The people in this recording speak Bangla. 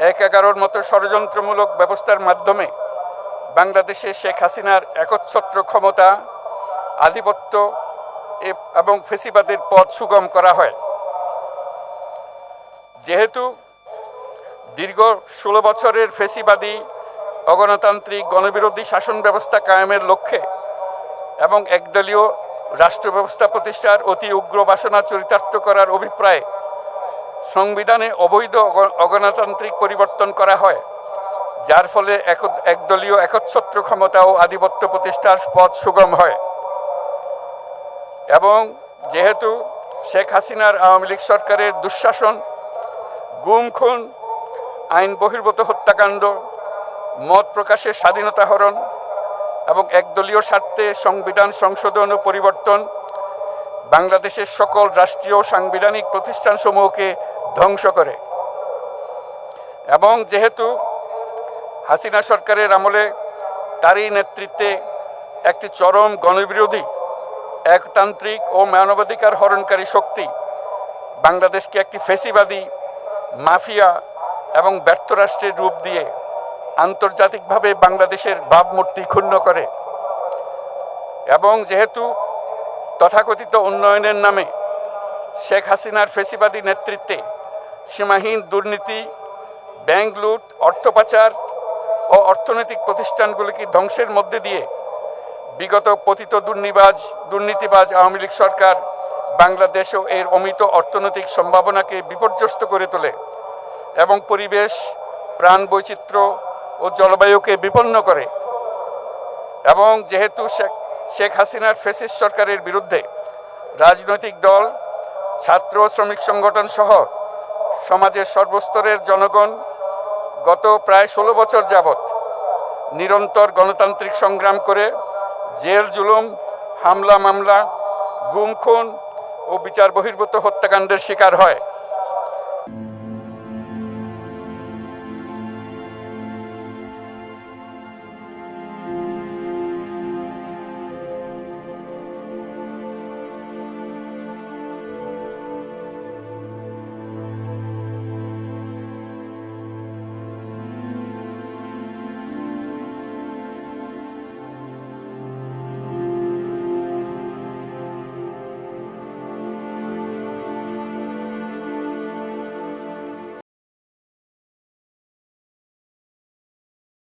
এক-এগারোর মতো ষড়যন্ত্রমূলক ব্যবস্থার মাধ্যমে বাংলাদেশে শেখ হাসিনার একচ্ছত্র ক্ষমতা, আধিপত্য এবং ফেসিবাদের পথ সুগম করা হয়। যেহেতু দীর্ঘ 16 বছরের ফেসিবাদী অগণতান্ত্রিক গণবিরোধী শাসন ব্যবস্থা কায়েমের লক্ষ্যে এবং একদলীয় রাষ্ট্র ব্যবস্থা প্রতিষ্ঠার অতি উগ্র বাসনা চরিতার্থ করার অভিপ্রায়ে সংবিধানে অবৈধ অগণতান্ত্রিক পরিবর্তন করা হয়, যার ফলে একদলীয় একচ্ছত্র ক্ষমতা ও আধিপত্য প্রতিষ্ঠার পথ সুগম হয়। এবং যেহেতু শেখ হাসিনার আওয়ামী লীগ সরকারের দুঃশাসন, গুম খুন, আইন বহির্ভূত হত্যাকাণ্ড, মত প্রকাশের স্বাধীনতা হরণ এবং একদলীয় স্বার্থে সংবিধান সংশোধন ও পরিবর্তন বাংলাদেশের সকল রাষ্ট্রীয় সাংবিধানিক প্রতিষ্ঠানসমূহকে ধ্বংস করে। এবং যেহেতু হাসিনা সরকারের আমলে তারই নেতৃত্বে একটি চরম গণবিরোধী, একতান্ত্রিক ও মানবাধিকার হরণকারী শক্তি বাংলাদেশকে একটি ফেসিবাদী, মাফিয়া এবং ব্যর্থ রাষ্ট্রের রূপ দিয়ে আন্তর্জাতিকভাবে বাংলাদেশের ভাবমূর্তি ক্ষুণ্ণ করে, এবং যেহেতু তথাকথিত উন্নয়নের নামে শেখ হাসিনার ফেসিবাদী নেতৃত্বে সীমাহীন দুর্নীতি, ব্যাংক লুট, অর্থ পাচার ও অর্থনৈতিক প্রতিষ্ঠানগুলিকে ধ্বংসের মধ্যে দিয়ে বিগত পতিত দুর্নীতিবাজ আওয়ামী লীগ সরকার বাংলাদেশ ও এর অমিত অর্থনৈতিক সম্ভাবনাকে বিপর্যস্ত করে তোলে এবং পরিবেশ, প্রাণ বৈচিত্র্য ও জলবায়ুকে বিপন্ন করে। এবং যেহেতু শেখ হাসিনার ফ্যাসিস্ট সরকারের বিরুদ্ধে রাজনৈতিক দল, ছাত্র শ্রমিক সংগঠন সহ সমাজের সর্বস্তরের জনগণ গত প্রায় 16 বছর যাবৎ নিরন্তর গণতান্ত্রিক সংগ্রাম করে জেল জুলুম, হামলা মামলা, গুম খুন ও বিচার বহির্ভূত হত্যাকাণ্ডের শিকার হয়।